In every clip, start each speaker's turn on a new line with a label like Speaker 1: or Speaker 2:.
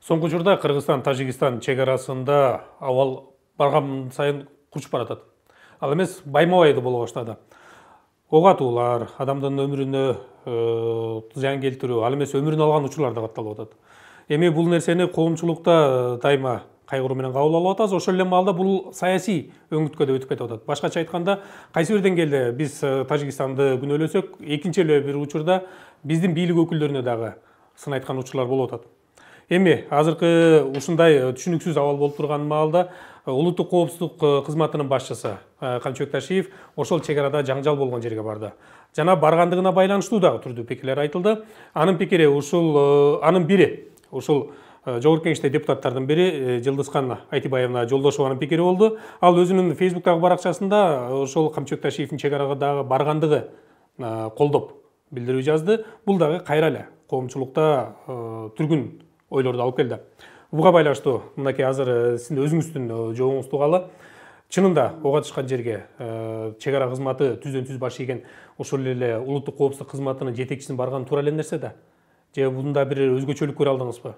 Speaker 1: Соңғы учурда Кыргызстан-Тажикстан чегарасында абал барган сайын кучуп баратат. Ал эмес байма-байды боло баштады. Ок атуулар, адамдын өмүрүнө зыян келтирүү, ал эмес өмүрүн алган учурлар да катталып атат. Эми бул нерсени коомчулукта дайыма кайгыруу менен кабыл алып атабыз. Ошол эле маалда бул саясий өңүткөдө өтүп кетип атат. Башкача айтканда, кайсы бир деңгээлде биз Тажикстанды күнөөлөсөк, экинчи эле бир учурда биздин бийлик өкүлдөрүнө дагы сын айткан учурлар болуп атат. Эми азыркы ушундай түшүнүксүз абал болуп турган маалда улуттук коопсуздук кызматынын башчысы Камчыбек Ташиев ошол чегарада жаңжал болгон жерге барды. Жана баргандыгына байланыштуу дагы түрдүү пикирлер айтылды. Анын пикири ушул Жогорку Кеңеште депутаттардын бири Жылдызкан Айтибаевна Жолдошованын пикири болду. Ал өзүнүн Фейсбуктагы баракчасында ошол Камчыбек Ташиевдин чегарага дагы баргандыгы колдоп билдирүү жазды. Бул дагы кайра эле коомчулукта түргүн ойлорду алып келди. Буга байланыштуу мынакей азыр сиздин өзүңүздүн жообуңузду угалы. Чынында ок атышкан жерге чегара кызматы түздөн-түз баш ийген ошол эле улуттук коопсуздук кызматынын жетекчисинин барганы туура эле нерсе да? Же мында бир өзгөчөлүк көрө алдыңызбы?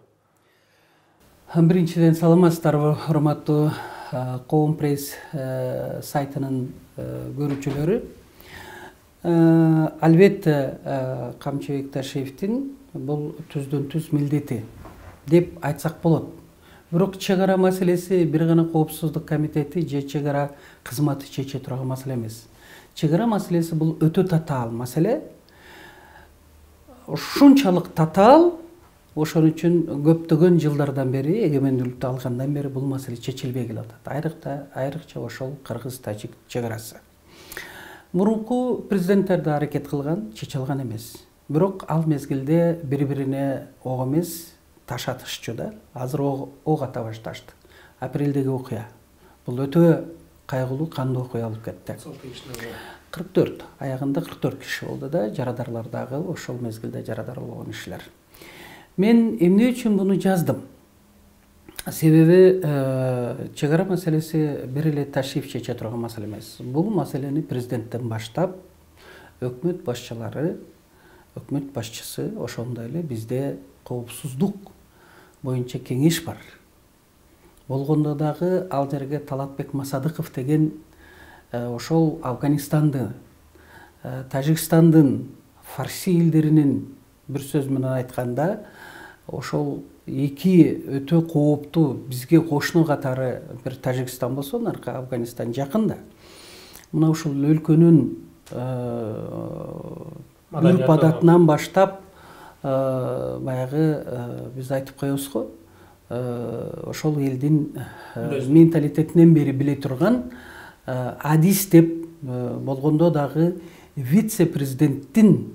Speaker 2: Биринчиден саламатсыздарбы, урматтуу Коом пресс сайтынын көрүүчүлөрү. Албетте Камчыбек Ташиевдин бул түздөн-түз милдети деп айтсак болот. Бирок чегара маселеси бир гана коопсуздук комитети же чегара кызматы чече турган маселе эмес. Чегара маселеси бул өтө татаал маселе. Ушунчалык татаал, ошон үчүн көптөгөн жылдардан бери, эгемендүүлүктү алгандан бери бул маселе чечилбей келатат. Айрыкча ошол кыргыз-тажик чегарасы. Мурунку президенттер да аракет кылган, чече алган эмес. Бирок ал мезгилде бири-бирине ок эмес, таш атышчу да. Азыр ок ата башташты. Апрелдеги окуя. Бул өтө кайгылуу, кандуу окуя болуп кетти. 44, аягында 44 киши болду да, жарадарлар дагы ошол мезгилде жарадар болгон кишилер. Мен эмне үчүн буну жаздым? Себеби чегара маселеси бир эле Ташиев чече турган маселе эмес. Бул маселени президенттен баштап өкмөт башчылары, өкмөт башчысы, ошондой эле бизде коопсуздук боюнча кеңеш бар. Болгондо дагы ал жерге Талатбек Масадыков деген ошол Афганистанды, Тажикстандын, Фарси элдеринин бир сөз менен айтканда, ошол эки өтө кооптуу бизге кошуну катары бир Тажикстан болсо, наркы Афганистан жакында. Мына ушул өлкөнүн үрп адатынан баштап баягы биз айтып коебуз го, ошол элдин менталитетинен бери биле турган адис деп болгондо дагы вице-президенттин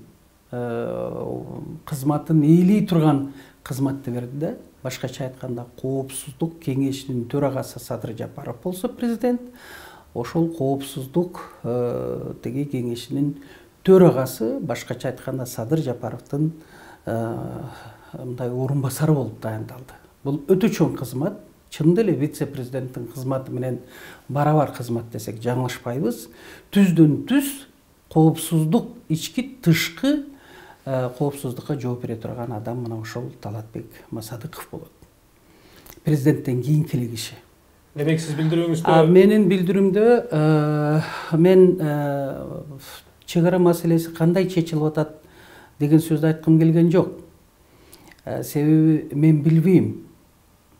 Speaker 2: кызматын ээлей турган кызматты берди да. Башкача айтканда коопсуздук кеңешинин төрагасы Садыр Жапаров болсо президент, ошол коопсуздук теги кеңешинин төрагасы башкача айтканда Садыр Жапаровдун мындай орун басары болуп дайындалды. Бул өтө чоң кызмат. Чынында эле вице-президенттин кызматы менен барабар кызмат десек жаңылышпайбыз. Түздөн-түз коопсуздук, ички тышкы коопсуздукка жооп бере турган адам мына ошол Талатбек Масадыков болот. Президенттен кийинки эле киши.
Speaker 1: Демек сиз билдирүүңүздө?
Speaker 2: Менин билдирүүмдө мен чегара маселеси кандай чечилип атат деген сөздү айткым келген жок. Себеби мен билбейм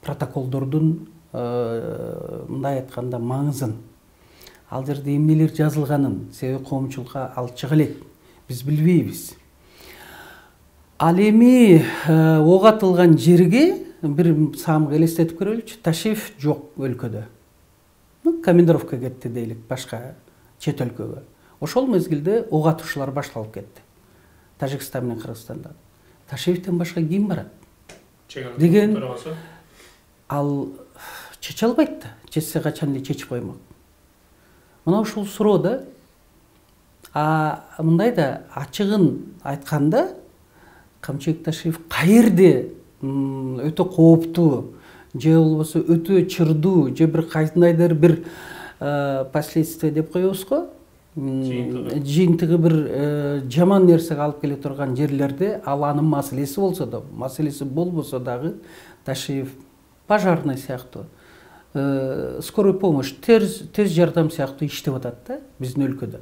Speaker 2: протоколдордун мындай айтканда маңызын. Ал жерде эмнелер жазылганын, себеби коомчулукка ал чыга элек. Биз билбейбиз. Ал эми ок атылган жерге бир саамга элестетип көрөлүчү. Ташиев жок өлкөдө. Командировка кетти дейлик, башка чет өлкөгө. Ошол мезгилде ок атышуулар башталып кетти. Тажикстан менен Кыргызстанда. Ташиевден башка ким барат? Деген ал чече албайт да. Чечсе качан эле чечип коймок. Мына ушул суроо да. Мындай да ачыгын айтканда Камчыбек Ташиев каерде өтө кооптуу, же болбосо өтө чырдуу, же бир кайсындайдыр бир последствия деп коебуз го. Жыйынтыгы бир жаман нерсеге алып келе турган жерлерде ал анын маселеси болсо да, маселеси болбосо дагы Ташиев, пожарный сыяктуу, скорый помощь, тез жардам сыяктуу иштеп атат да биздин өлкөдө.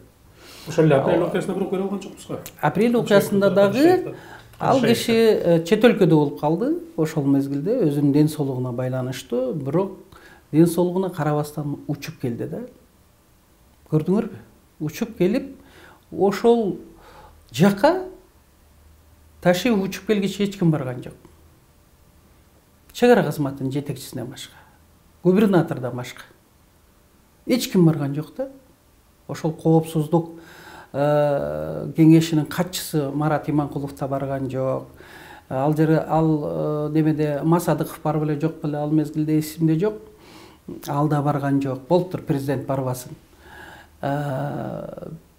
Speaker 1: Ошол эле апрель окуясына бирок көрө алган жокпузго.
Speaker 2: Апрель окуясында дагы ал киши чет өлкөдө болуп калды. Ошол мезгилде өзүнүн ден соолугуна байланыштуу, бирок ден соолугуна карабастан учуп келди да. Көрдүңөрбү? Учуп келип, ошол жака Ташиев учуп келгече эч ким барган жок. Чек ара кызматынын жетекчисинен башка, губернатордон башка эч ким барган жок да. Ошол коопсуздук кеңешинин катчысы Марат Иманкулов да барган жок. Ал жере немеде Масадыков бар беле жок беле, ал мезгилде эсимде жок. Ал да барган жок. Болуптур президент барбасын.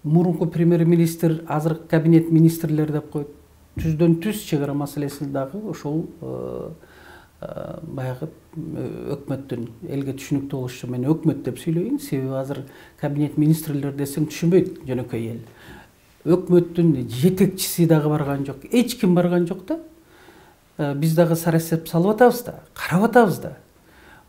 Speaker 2: Мурунку премьер-министр, азыркы кабинет министрлери деп коет. Түздөн түз чек ара маселеси дагы ошол баягы өкмөттүн элге түшүнүктүү болуш үчүн мен өкмөт деп сүйлөйүн, себеби азыр кабинет министрлер десең түшүнбөйт жөнөкөй эл. Өкмөттүн жетекчиси дагы барган жок, эч ким барган жок да. Биз дагы сарасеп салып атабыз да, карап атабыз да.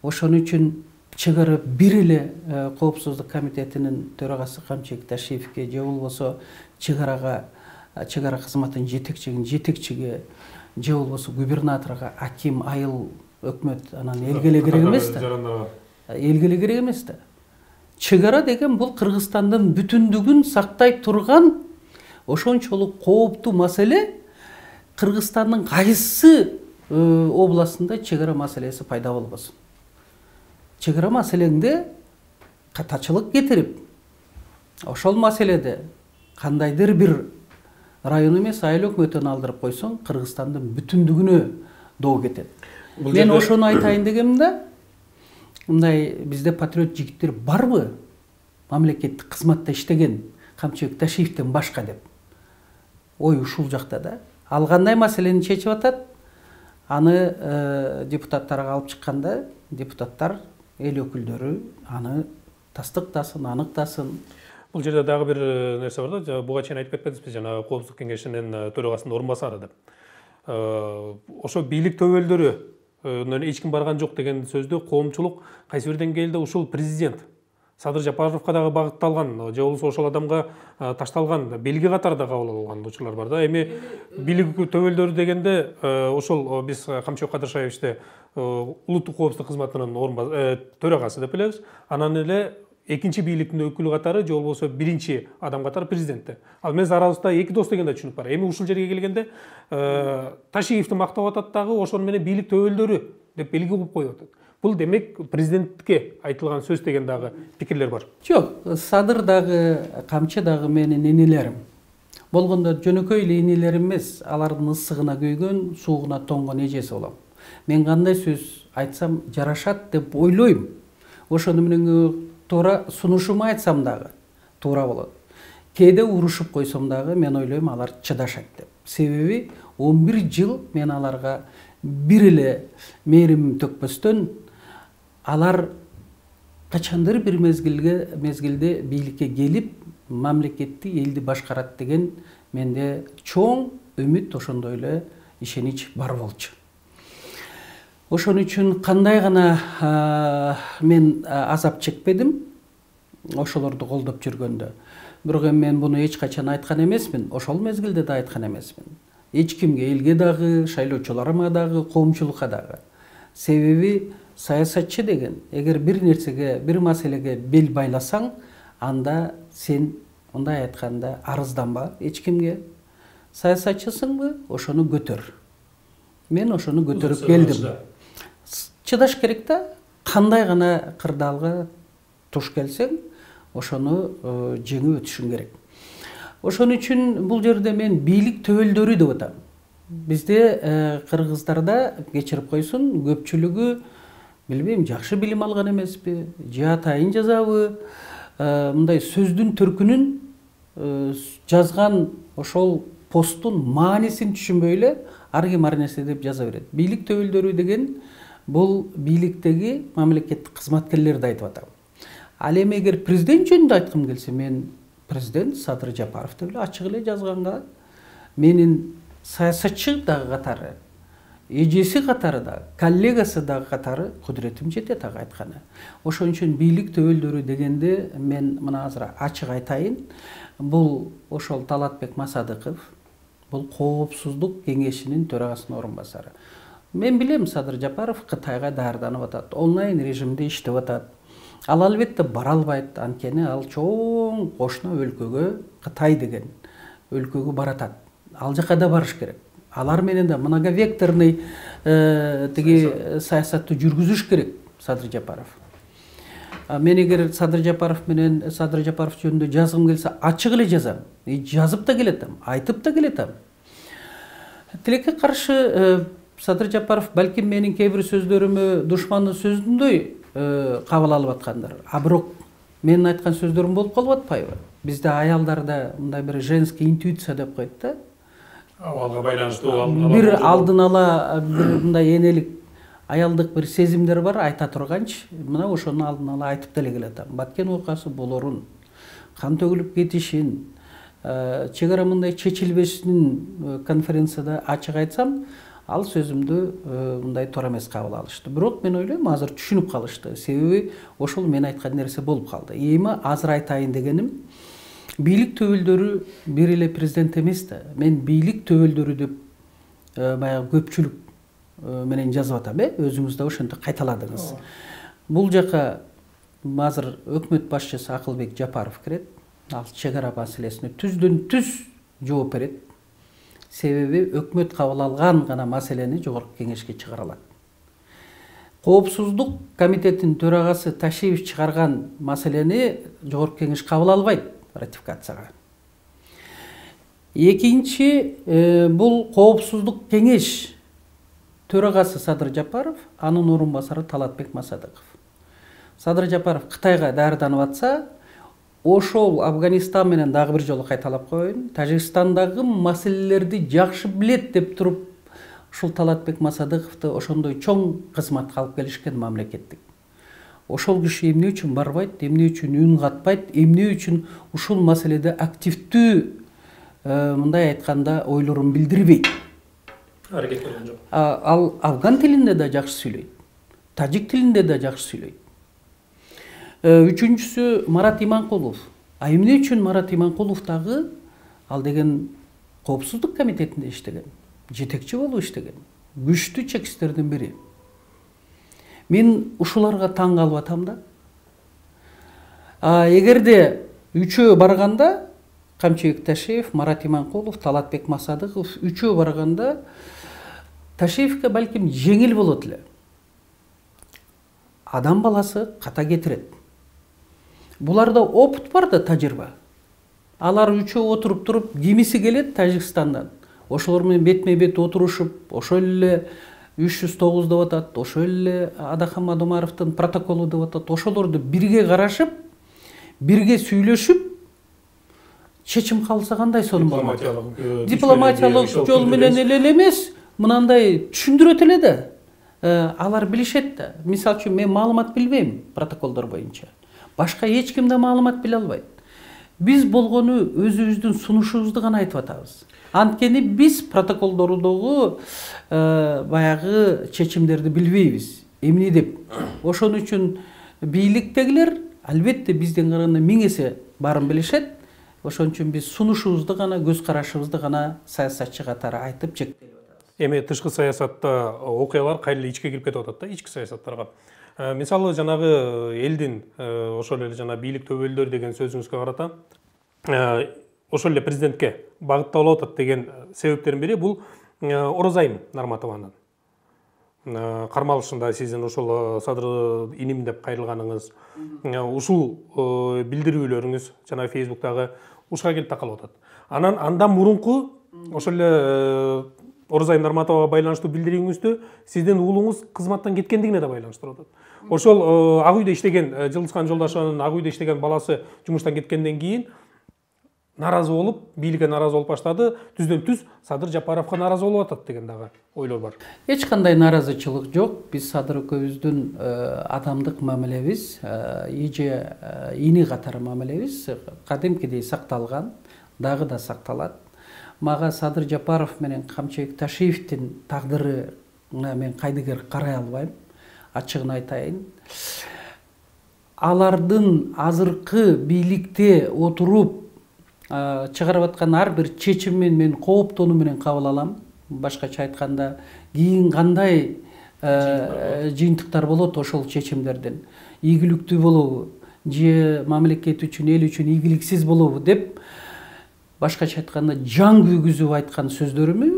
Speaker 2: Ошон үчүн чек ара бир эле коопсуздук комитетинин төрагасы Камчыбек Ташиевке же болбосо чек ара кызматынын жетекчиге же болбосо губернаторго, аким, айыл, өкмөт анан элге эле керек эмес да. Элге эле керек эмес да. Чек ара деген бул Кыргызстандын бүтүндүгүн сактай турган ошончолук кооптуу маселе. Кыргызстандын кайсы областында чек ара маселеси пайда болбосун. Чек ара маселеңде катачылык кетирип, ошол маселеде кандайдыр бир район эмес, айыл өкмөтүн алдырып койсоң, Кыргызстандын бүтүндүгүнө доо кетет. Мен ошону айтайын дегем да, мындай бизде патриот жигиттер барбы? Мамлекеттик кызматта иштеген Камчыбек Ташиевден башка деп. Ой ушул жакта да. Ал кандай маселени чечип атат? Аны депутаттарга алып чыкканда, депутаттар, эл өкүлдөрү аны тастыктасын, аныктасын.
Speaker 1: Бул жерде дагы бир нерсе бар да, буга чейин айтып кетпедизби, жана коопсуздук кеңешинин төрагасынын орун басары деп. Ошо бийлик төбөлдөрү эч ким барган жок деген сөздө коомчулук кайсы бир деңгээлде ушул президент Садыр Жапаровго дагы багытталган, же болбосо ошол адамга ташталган белги катары кабыл алган учурлар бар да. Эми бийлик төбөлдөрү дегенде ошол биз Камчыбек Кадыршаевичти улуттук коопсуздук кызматынын төрагасы деп билебиз. Анан эле экинчи бийликтин өкүлү катары же болбосо биринчи адам катары президентте. Ал эмес арабызда эки дос деген да түшүнүк бар. Эми ушул жерге келгенде Ташиевди мактап атат дагы, ошону менен бийлик төбөлдөрү деп белги кылып коюп атат. Бул демек президентке айтылган сөз деген дагы пикирлер бар.
Speaker 2: Жок, Садыр дагы, Камчы дагы менин энелерим. Болгондо жөнөкөй эле энелер эмес, алардын ысыгына күйгөн, суугуна тоңгон эжеси болом. Мен кандай сөз айтсам жарашат деп ойлойм. Ошону менен туура сунушума айтсам дагы туура болот. Кээде урушуп койсом дагы мен ойлойм алар чыдашат деп. Себеби 11 жыл мен аларга бир эле мээрим төкпөстөн алар качандыр бир мезгилде бийликке келип мамлекетти, элди башкарат деген менде чоң үмүт, ошондой эле ишенич бар болчу. Ошон үчүн кандай гана мен азап чекпедим ошолорду колдоп жүргөндө. Бирок мен буну эч качан айткан эмесмин, ошол мезгилде да айткан эмесмин. Эч кимге, элге дагы, шайлоочуларыма дагы, коомчулукка дагы. Себеби саясатчы деген, эгер бир нерсеге, бир маселеге бел байласаң, анда сен мындай айтканда арызданба эч кимге. Саясатчысыңбы, ошону көтөр. Мен ошону көтөрүп келдим. Чыдаш керек да, кандай гана кырдаалга туш келсең, ошону жеңип өтүшүң керек. Ошон үчүн бул жерде мен бийлик төбөлдөрү деп атам. Бизде кыргыздарда кечирип койсун, көпчүлүгү билбейм, жакшы билим алган эмеспи, же атайын жазабы, мындай сөздүн төркүнүн жазган ошол посттун маанисин түшүнбөй эле ар ким ар нерсе деп жаза берет. Бийлик төбөлдөрү деген бул бийликтеги мамлекеттик кызматкерлерди айтып атам. Ал эми эгер президент жөнүндө айткым келсе, мен президент Садыр Жапаров деп эле ачык эле жазганга, менин саясатчы дагы катары эжеси катары да, коллегасы да катары кудуретим жетет ага айтканы. Ошон үчүн бийлик төбөлдөрү дегенде мен мына азыр ачык айтайын, бул ошол Талатбек Масадыков, бул Коопсуздук кеңешинин төрагасынын орун басары. Мен билем, Садыр Жапаров Кытайга даярданып атат, онлайн режимде иштеп атат. Ал албетте бара албайт, анткени ал чоң кошуна өлкөгө, Кытай деген өлкөгө баратат. Ал жака да барыш керек. Алар менен да многовекторный тиги саясатты жүргүзүш керек Садыр Жапаров. Мен эгер Садыр Жапаров жөнүндө жазгым келсе, ачык эле жазам. Жазып да келетем, айтып да келетем. Тилекке каршы Садыр Жапаров балким менин кээ бир сөздөрүмө душмандын сөзүндөй кабыл алып аткандыр. А бирок менин айткан сөздөрүм болуп калып атпайбы? Бизде аялдарда мындай бир женский интуиция деп коет да.
Speaker 1: Абалга байланыштуу
Speaker 2: бир алдын ала бир мындай энелик аялдык бир сезимдер бар, айта турганчы, мына ошону алдын ала айтып деле келатам. Баткен окуясы болорун, кан төгүлүп кетишин, чек ара мындай чечилбешин конференцияда ачык айтсам, ал сөзүмдү мындай туура эмес кабыл алышты. Бирок мен ойлойм, азыр түшүнүп калышты. Себеби ошол мен айткан нерсе болуп калды. Эми азыр айтайын дегеним, бийлик төбөлдөрү бир эле президент эмес да. Мен бийлик төбөлдөрү деп баягы көпчүлүк менен жазып атам, өзүңүз да ошентип кайталадыңыз. Бул жака азыр өкмөт башчысы Акылбек Жапаров кирет. Ал чек ара маселесине түздөн түз жооп берет. Себеби өкмөт кабыл алган гана маселени жогорку кеңешке чыгара алат. Коопсуздук комитетинин төрагасы Ташиев чыгарган маселени жогорку кеңеш кабыл албайт ратификацияга. Экинчи, бул коопсуздук кеңеш төрагасы Садыр Жапаров, анын орун басары Талатбек Масадыков. Садыр Жапаров Кытайга даярданып атса, ошол Афганистан менен дагы бир жолу кайталап коеюн, Тажикстандагы маселелерди жакшы билет деп туруп, ушул Талатбек Масадыковду ошондой чоң кызматка алып келишкен мамлекеттик. Ошол киши эмне үчүн барбайт, эмне үчүн үн катпайт, эмне үчүн ушул маселеде активдүү мындай айтканда ойлорун билдирбейт.
Speaker 1: Аракет кылган жок.
Speaker 2: Ал афган тилинде да жакшы сүйлөйт, тажик тилинде да жакшы сүйлөйт. Үчүнчүсү Марат Иманкулов. Эмне үчүн Марат Иманкулов дагы ал деген коопсуздук комитетинде иштеген, жетекчи болуп иштеген, күчтүү чекистердин бири. Мен ушуларга таң калып атам да. Эгерде үчөө барганда, Камчыбек Ташиев, Марат Иманкулов, Талатбек Масадыков үчөө барганда, Ташиевке балким жеңил болот эле. Адам баласы ката кетирет. Буларда опыт бар да, тажрыйба. Алар үчөө отуруп туруп, кимиси келет Тажикстандан. Ошолор менен бетме-бет отурушуп, ошол эле 309 деп атат, ошол эле Адахам Адомаровдун протоколу деп атат. Ошолорду бирге карашып, бирге сүйлөшүп, чечим калса кандай сонун болот? Дипломатиялык жол менен эле эмес, мынандай түшүндүрөт эле да. Алар билишет да. Мисалы үчүн мен маалымат билбейм протоколдор боюнча. Башка эч ким да маалымат биле албайт. Биз болгону өзүбүздүн сунушубузду гана айтып атабыз. Анткени биз протоколдордогу баягы чечимдерди билбейбиз. Эмне деп. Ошон үчүн бийликтегилер албетте бизден караганда 1000 эсе баарын билишет. Ошон үчүн биз сунушубузду гана, көз карашыбызды гана саясатчы катары айтып чектелип атабыз.
Speaker 1: Эми тышкы саясатта окуялар кайра ичке кирип кетип атат да, ички саясаттарга. Мисалы жанагы элдин ошол эле жана бийлик төбөлдөр деген сөзүңүзгө карата ошол эле президентке багытталып атат деген себептердин бири бул Орозайым Нарматованын кармалышында сиздин ошол Садыр иним деп кайрылганыңыз, ушул билдирүүлөрүңүз жана Facebook'тагы ушка келип такалып атат. Андан мурунку ошол эле Орозайым Нарматовага байланыштуу билдирүүңүздү сиздин уулуңуз кызматтан кеткендигине да байланыштырып атат. Ошол Ак үйдө иштеген Жылдызхан Жолдашованын Ак үйдө иштеген баласы жумуштан кеткенден кийин наразы болуп, бийликке наразы болуп баштады, түздөн түз Садыр Жапаровго наразы болуп атат деген дагы ойлор бар.
Speaker 2: Эч кандай наразычылык жок. Биз Садыр экөөбүздүн адамдык мамилебиз, эже ини катары мамилебиз кадимкидей сакталган, дагы да сакталат. Мага Садыр Жапаров менен Камчыбек Ташиевдин тагдыры мен кайдыгер карай албайм, ачыгын айтайын. Алардын азыркы бийликте отуруп чыгарып аткан ар бир чечимин мен кооптонуу менен кабыл алам. Башкача айтканда, кийин кандай жыйынтыктар болот ошол чечимдерден? Ийгиликтүү болобу же мамлекет үчүн, эл үчүн ийгиликсиз болобу деп, башкача айтканда жан күйгүзүп айткан сөздөрүмү,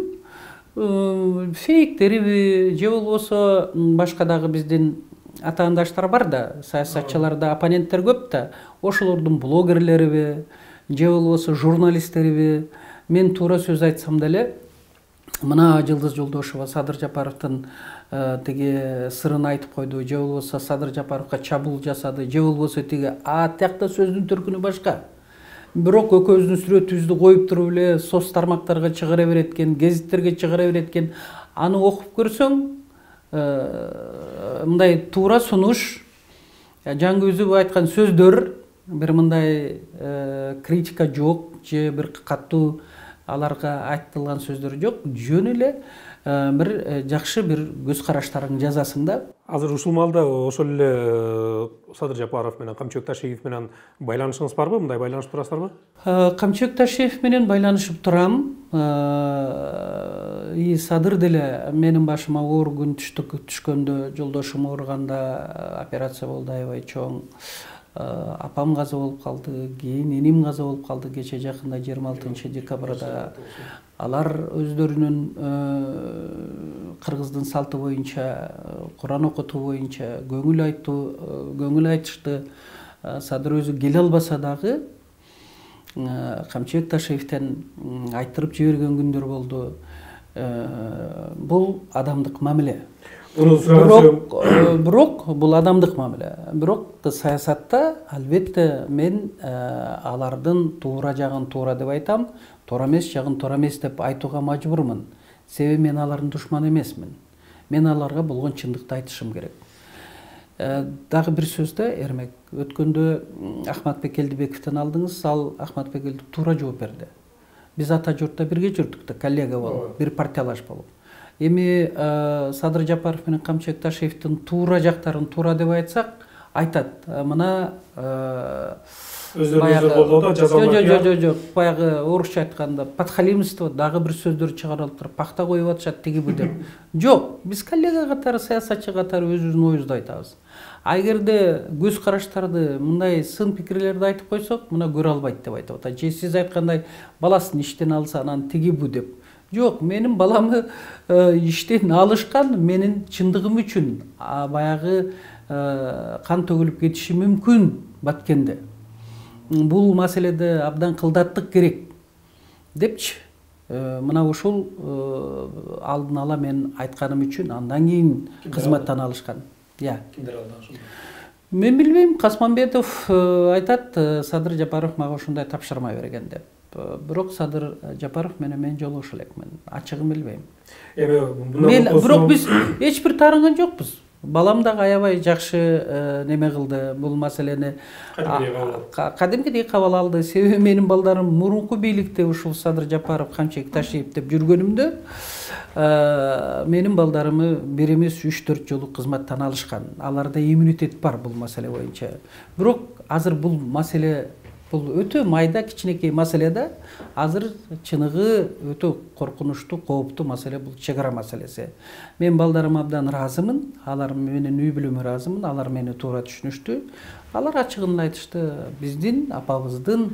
Speaker 2: фейктериби же болбосо башка дагы биздин атаандаштар бар да, саясатчыларда оппоненттер көп да, ошолордун блогерлериби же болбосо журналисттериби, мен туура сөз айтсам деле мына Жылдыз Жолдошова Садыр Жапаровдун тиги сырын айтып койду, же болбосо Садыр Жапаровго чабуул жасады, же болбосо тиги тиякта сөздүн төркүнү башка. Бирок экөөбүздүн сүрөтүбүздү коюп туруп эле соц тармактарга чыгара берет экен, гезиттерге чыгара берет экен. Аны окуп көрсөң, мындай туура сунуш, жан күйзүп айткан сөздөр, бир мындай критика жок, же бир каттуу аларга айтылган сөздөр жок, жөн эле бир жакшы бир көз караштарын жазасың да.
Speaker 1: Азыр ушул маалда ошол эле Садыр Жапаров менен Камчыбек Ташиев менен байланышыңыз барбы? Мындай байланышып турасыздарбы?
Speaker 2: Камчыбек Ташиев менен байланышып турам. Садыр деле менин башыма оор күн түшкөндө, жолдошум ооруганда, операция болду аябай чоң. Апам каза болуп калды, кийин эним каза болуп калды кече жакында 26 декабрда. Алар өздөрүнүн кыргыздын салты боюнча, Куран окутуу боюнча көңүл айтышты. Садыр өзү келе албаса дагы Камчыбек Ташиевден айттырып жиберген күндөр болду. Бул адамдык мамиле. Бирок бул адамдык мамиле. Бирок саясатта албетте мен алардын туура жагын туура деп айтам, туура эмес жагын туура эмес деп айтууга мажбурмун. Себеби мен алардын душманы эмесмин. Мен аларга болгон чындыкты айтышым керек. Дагы бир сөз да, Эрмек, өткөндө Ахматбек Келдибековден алдыңыз, ал Ахматбек Келди туура жооп берди. Биз ата журтта бирге жүрдүк да, коллега болуп, бир партиялаш болуп. Эми Садыр Жапаров менен Камчыбек Ташиевдин туура жактарын туура деп айтсак, айтат. Мына
Speaker 1: өздөрү болду жазалар.
Speaker 2: Жок, баягы орусча айтканда подхалимство, дагы бир сөздөр чыгарылып туруп, пахта коюп атышат тиги бу деп. Жок, биз коллега катары, саясатчы катары өзүбүздүн оюбузду айтабыз. Эгерде көз караштарды, мындай сын пикирлерди айтып койсок, мына көрө албайт деп айтып атат. Же сиз айткандай баласын иштен алса, анан тиги бу деп. Жок, менин баламы иштен алышкан, менин чындыгым үчүн баягы кан төгүлүп кетиши мүмкүн баткенде. Бул маселеде абдан кылдаттык керек депчи. Мына ушул алдын ала мен айтканым үчүн андан кийин кызматтан алышкан.
Speaker 1: Кимдер алды ошондо?
Speaker 2: Мен билбейм, Касманбетов айтат, Садыр Жапаров мага ушундай тапшырма берген деп. Бирок Садыр Жапаров менен мен жолугуша элекмин. Ачыгын билбейм. Бирок биз эч бир таарынган жокпуз. Балам дагы аябай жакшы неме кылды бул маселени. Кадимкидей кабыл алды. Себеби менин балдарым мурунку бийликте ушул Садыр Жапаров, Камчыбек Ташиев деп жүргөнүмдө менин балдарымы бир эмес 3-4 жолу кызматтан алышкан. Аларда иммунитет бар бул маселе боюнча. Бирок азыр бул маселе, бул өтө майда кичинекей маселе да, азыр чыныгы өтө коркунучтуу, кооптуу маселе, бул чек ара маселеси. Мен балдарым абдан ыраазымын, алар менен үй бүлөмө ыраазымын, алар мени туура түшүнүштү. Алар ачыгын айтышты, биздин апабыздын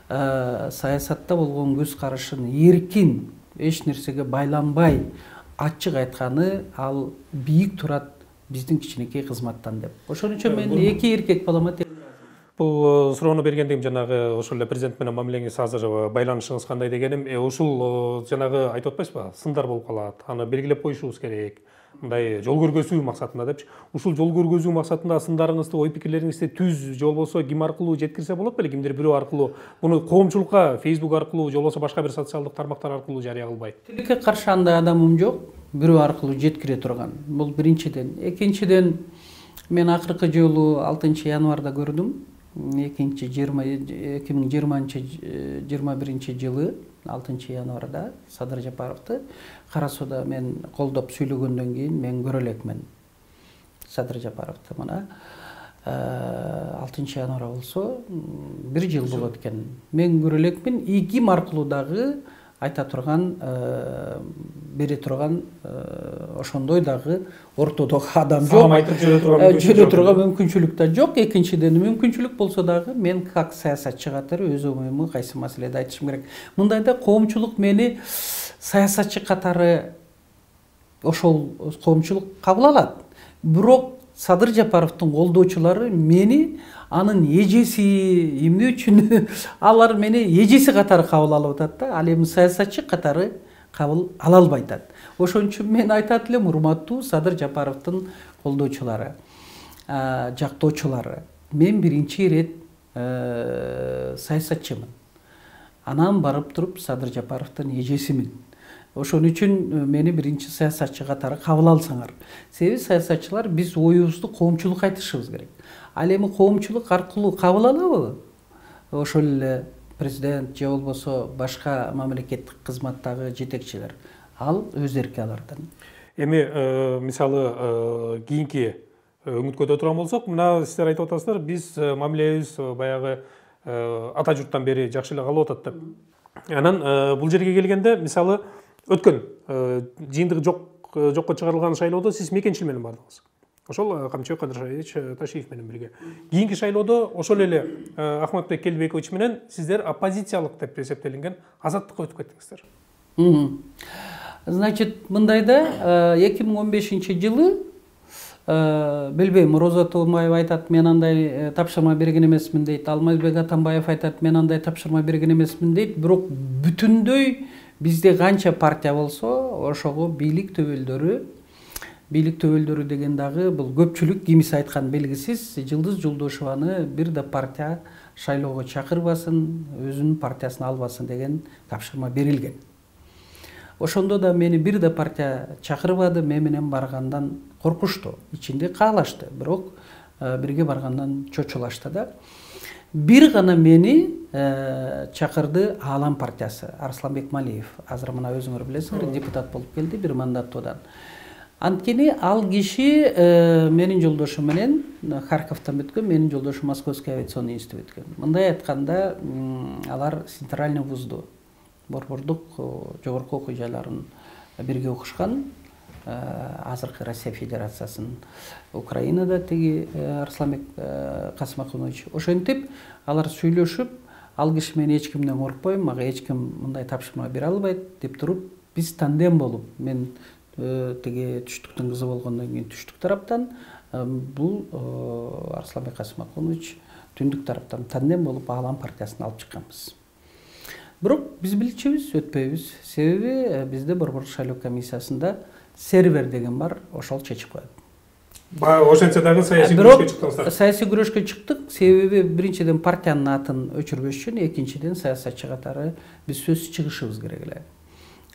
Speaker 2: саясатта болгон көз карашын эркин, эч нерсеге байланбай ачык айтканы, ал бийик турат биздин кичинекей кызматтан деп. Ошон үчүн мен эки эркек балама
Speaker 1: Бул суроону бергендигим жанагы ошол эле президент менен мамилеңиз азыр байланышыңыз кандай дегеним, ушул жанагы айтып атпайсызбы, сындар болуп калат. Аны белгилеп коюшубуз керек. Мындай жол көргөзүү максатында депчи. Ушул жол көргөзүү максатында сындарыңызды, ой пикирлериңизди түз же болбосо ким аркылуу жеткирсе болот беле, кимдир бирөө аркылуу, буну коомчулукка Facebook аркылуу же болбосо башка бир социалдык тармактар аркылуу жарыя кылбай.
Speaker 2: Тилекке каршы андай адамым жок, бирөө аркылуу жеткире турган. Бул биринчиден. Экинчиден, мен акыркы жолу 6 январда көрдүм. 2021 жылы 6 январда Садыр Жапаровду Кара сууда мен колдоп сүйлөгөндөн кийин мен көрө элекмин Садыр Жапаровду. Мына 6 январда болсо 1 жыл болот экен. Мен көрө элекмин. Игим аркылуу дагы айта турган, бере турган ошондой дагы ортодогу адам жок.
Speaker 1: Салам айтып
Speaker 2: жүрө турган мүмкүнчүлүк да жок. Экинчиден мүмкүнчүлүк болсо дагы мен как саясатчы катары өз оюмду кайсы маселеде айтышым керек. Мындайда коомчулук мени саясатчы катары ошол коомчулук кабыл алат. Бирок Садыр Жапаровдун колдоочулары мени анын эжеси эмне үчүн алар мени эжеси катары кабыл алып атат да, ал эми саясатчы катары кабыл ала албай атат. Ошон үчүн мен айтат элем, урматтуу Садыр Жапаровдун колдоочулары, жактоочулары, мен биринчи ирет саясатчымын. Анан барып туруп Садыр Жапаровдун эжесимин. Ошон үчүн мени биринчи саясатчы катары кабыл алсаңар. Себеби саясатчылар биз оюбузду коомчулукка айтышыбыз керек. Ал эми коомчулук аркылуу кабыл алабы? Ошол эле президент же болбосо башка мамлекеттик кызматтагы жетекчилер. Ал өз эрки алардан.
Speaker 1: Эми мисалы кийинки өңүткөдө турган болсок, мына сиздер айтып атасыздар, биз мамилебиз баягы ата журттан бери жакшы эле калып атат деп. Анан бул жерге келгенде, мисалы өткөн жыйындык жокко чыгарылган шайлоодо сиз мекенчил менен бардыңыз. Ошол Камчыбек Кадыршаевич Ташиев менен бирге. Кийинки шайлоодо ошол эле Ахматбек Келбекович менен сиздер оппозициялык деп эсептелинген Азаттыкка өтүп кеттиңиздер.
Speaker 2: Значит, мындайда 2015-жылы билбейм, Роза Тумаева айтат, мен андай тапшырма берген эмесмин дейт. Алмазбек Атамбаев айтат, мен андай тапшырма берген эмесмин дейт. Бирок бүтүндөй бизде канча партия болсо, ошого бийлик төбөлдөрү деген дагы бул көпчүлүк кимиси айткан белгисиз. Жылдыз Жолдошеваны бир да партия шайлоого чакырбасын, өзүнүн партиясын албасын деген тапшырма берилген. Ошондо да мени бир да партия чакырбады, мен менен баргандан коркушту, ичинде каалашты, бирок бирге баргандан чочулашты да. Бир гана мени чакырды Аалам партиясы, Арсланбек Малиев. Азыр мына өзүңөр билесиңер, депутат болуп келди бир мандаттуудан. Анткени ал киши менин жолдошум менен Харьковдон бүткөн, менин жолдошум Московский авиационный институт бүткөн. Мындай айтканда, алар центральный вузду, борбордук жогорку окуу жайларын бирге окушкан. Азыркы Россия Федерациясынын Украинада теги Арсланбек Касымаханович. Ошентип алар сүйлөшүп, ал киши мен эч кимден коркпойм, мага эч ким мындай тапшырма бере албайт деп туруп, биз тандем болуп, мен теги түштүктүн кызы болгондон кийин түштүк тараптан, бул Арсланбек Касымаханович түндүк тараптан тандем болуп Аалам партиясын алып чыкканбыз. Бирок биз билчүбүз, өтпөйбүз. Себеби бизде борбордук шайлоо комиссиясында сервер деген бар, ошол чечип коет.
Speaker 1: Ошентсе дагы саясий күрөшкө чыктыңыздар.
Speaker 2: Саясий күрөшкө чыктык. Себеби биринчиден партиянын атын өчүрбөш үчүн, экинчиден саясатчы катары биз сөзсүз чыгышыбыз керек эле.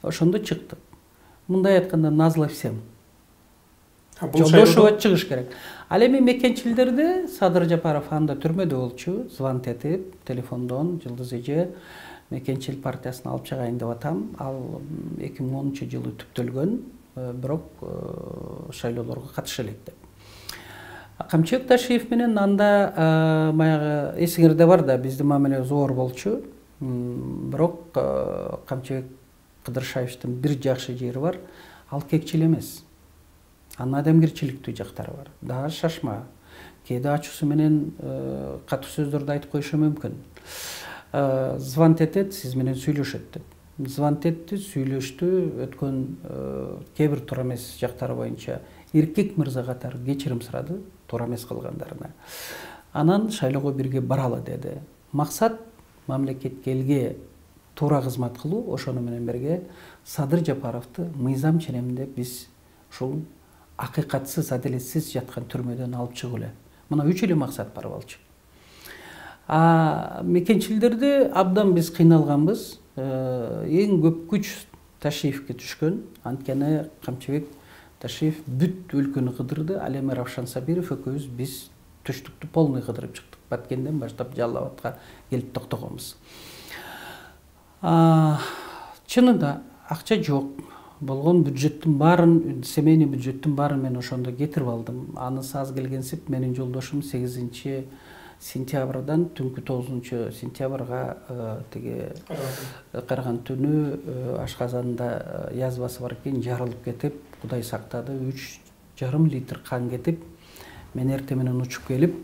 Speaker 2: Ошондо чыктык. Мындай айтканда назла всем. Жолдошева чыгыш керек. Ал эми мекенчилдерде Садыр Жапаров анда түрмөдө болчу, звонок этип, телефондон Жылдыз эже мекенчил партиясын алып чыгайын деп атам. Ал 2010-жылы түптөлгөн, бирок шайлоолорго катыша элек деп. Камчыбек Ташиев менен анда баягы эсиңерде бар да, биздин мамилебиз оор болчу. Бирок Камчыбек Кадыршаевдин бир жакшы жери бар, ал кекчил эмес. Анын адамгерчиликтүү жактары бар. Дагы шашма. Кээде ачуусу менен катуу сөздөрдү айтып коюшу мүмкүн. Звонок этет, сиз менен сүйлөшөт деп. Звонок этти, сүйлөштү, өткөн кээ бир туура эмес жактары боюнча эркек мырза катары кечирим сурады, туура эмес кылгандарына. Анан шайлоого бирге баралы деди. Максат мамлекетке элге туура кызмат кылуу, ошону менен бирге Садыр Жапаровду мыйзам ченеминде биз ушул акыйкатсыз, адилетсиз жаткан түрмөдөн алып чыгуу эле. Мына 3 эле максат бар болчу. Мекенчилдерде абдан биз кыйналганбыз. Эң көп күч Ташиевке түшкөн. Анткени Камчыбек Ташиев бүт өлкөнү кыдырды. Ал эми Равшан Сабиров экөөбүз биз түштүктү полный кыдырып чыктык. Баткенден баштап Жалал Абадка келип токтогонбуз. чынында акча жок. Болгон бюджеттин баарын, семейный бюджеттин баарын мен ошондо кетирип алдым. Анысы аз келгенсип менин жолдошум 8 сентябрдан түнкү 9 сентябрга тиги караган түнү ашказанында язбасы бар экен, жарылып кетип, Кудай сактады, 3,5 литр кан кетип, мен эртең менен учуп келип,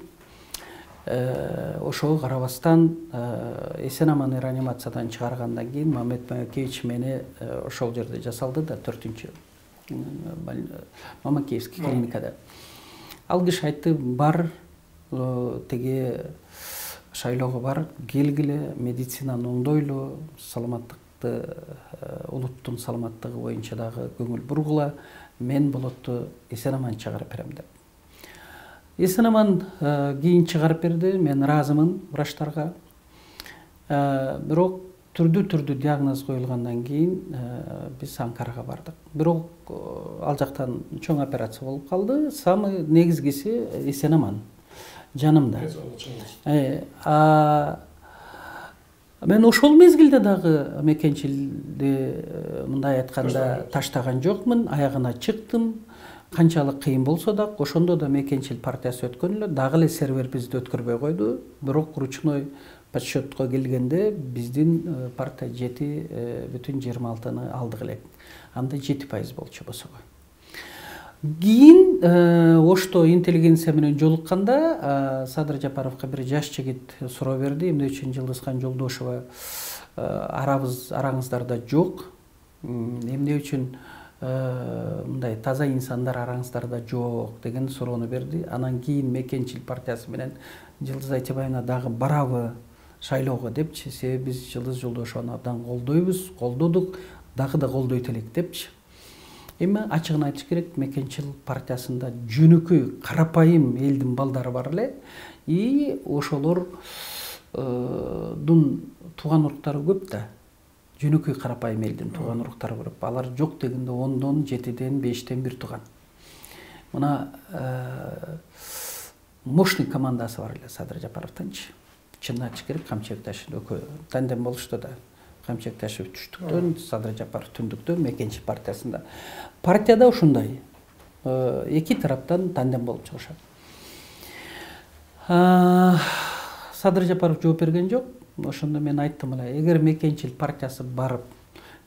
Speaker 2: ошого карабастан эсен аман реанимациядан чыгаргандан кийин Мамед Мамакеевич мени ошол жерде жасалды да, 4-чү Мамакеевский клиникада. Ал киши айтты, бар теги шайлоого бар, келгиле, медицинаны оңдойлу, саламаттыкты, улуттун саламаттыгы боюнча дагы көңүл бургула, мен болотту эсен аман чыгарып берем деп. Эсен аман кийин чыгарып берди, мен ыраазымын врачтарга. Бирок түрдүү диагноз коюлгандан кийин биз Анкарага бардык. Бирок ал жактан чоң операция болуп калды. Самый негизгиси эсен аман жанымда. Мен ошол мезгилде дагы мекенчилди мындай айтканда таштаган жокмун, аягына чыктым. Канчалык кыйын болсо да, ошондо да мекенчил партиясы өткөн эле, дагы эле сервер бизди өткөрбөй койду. Бирок ручной подсчетко келгенде биздин партия 7,26 алдык элек. Анда 7% болчу босого. Кийин ошто интеллигенция менен жолукканда Садыр Жапаровго бир жаш жигит суроо берди. Эмне үчүн Жылдызхан Жолдошова араңыздарда жок? Эмне үчүн мындай таза инсандар араңыздарда жок деген суроону берди. Анан кийин мекенчил партиясы менен Жылдыз Айтебаевна дагы барабы шайлоого депчи, себеби биз Жылдыз Жолдошованы абдан колдойбуз, колдодук, дагы да колдойт элек депчи. Эми ачыгын айтыш керек, мекенчил партиясында жөнөкөй карапайым элдин балдары бар эле, и ошолордун тууган уруктары көп да. Жөнөкөй карапайым элдин тууган уруктары көп. Алар жок дегенде 10дон 7ден 5ден 1 тууган. Мына мощный командасы бар эле Садыр Жапаровдунчу. Чынын айтыш керек, Камчекташ экөө тандем болушту да. Камчекташев түштүктөн, Садыр Жапаров түндүктөн, мекенчи партиясында. Партияда ушундай. Эки тараптан тандем болуп чыгышат. Садыр Жапаров жооп берген жок. Ошондо мен айттым эле, эгер мекенчил партиясы барып,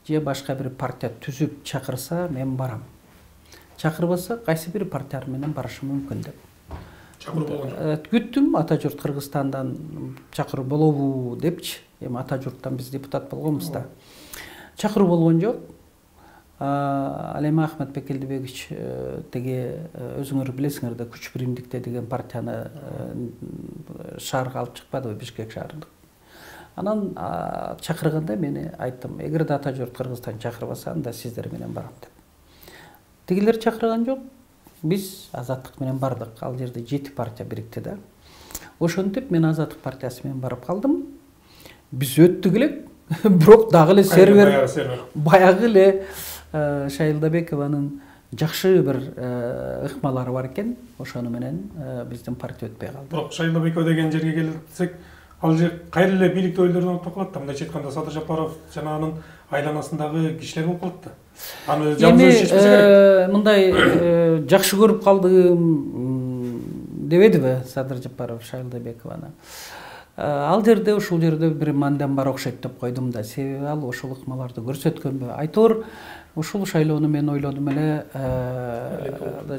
Speaker 2: же башка бир партия түзүп чакырса, мен барам. Чакырбаса, кайсы бир партия менен барышым мүмкүн деп.
Speaker 1: Чакыруу болгон жок.
Speaker 2: Күттүм, ата журт Кыргызстандан чакыруу болобу депчи. Эми ата журттан биз депутат болгонбуз да. Чакыруу болгон жок. Ал эми Ахметбек Элдибекович теги өзүңөр билесиңер да, Күч биримдикте деген партияны шаарга алып чыкпадыбы, Бишкек шаарында. Анан чакырганда мени айттым, эгерде ата журт Кыргызстан чакырбаса, анда сиздер менен барам деп. Тигилер чакырган жок. Биз Азаттык менен бардык. Ал жерде 7 партия бирикти да. Ошентип мен Азаттык партиясы менен барып калдым. Биз өттүк элек, бирок дагы эле сервер баягы эле Шайлдабекованын жакшы бир ыкмалары бар экен. Ошону менен биздин партия өтпөй калды.
Speaker 1: Бирок Шайлдабекова деген жерге келсек, ал жер кайра эле бийлик өйдөрүнөн өтүп калат да. Мындайча айтканда Садыр Жапаров жана анын айланасындагы кишилер болуп калат да. Аны жалгыз чечпесе керек.
Speaker 2: Мындай жакшы көрүп калдым дебедиби Садыр Жапаров Шайлдабекованы. Ал жерде, ушул жерде бир мандам бар окшойт деп койдум да. Себеби ал ошол ыкмаларды көрсөткөнбү. Айтор, ушул шайлоону мен ойлодум эле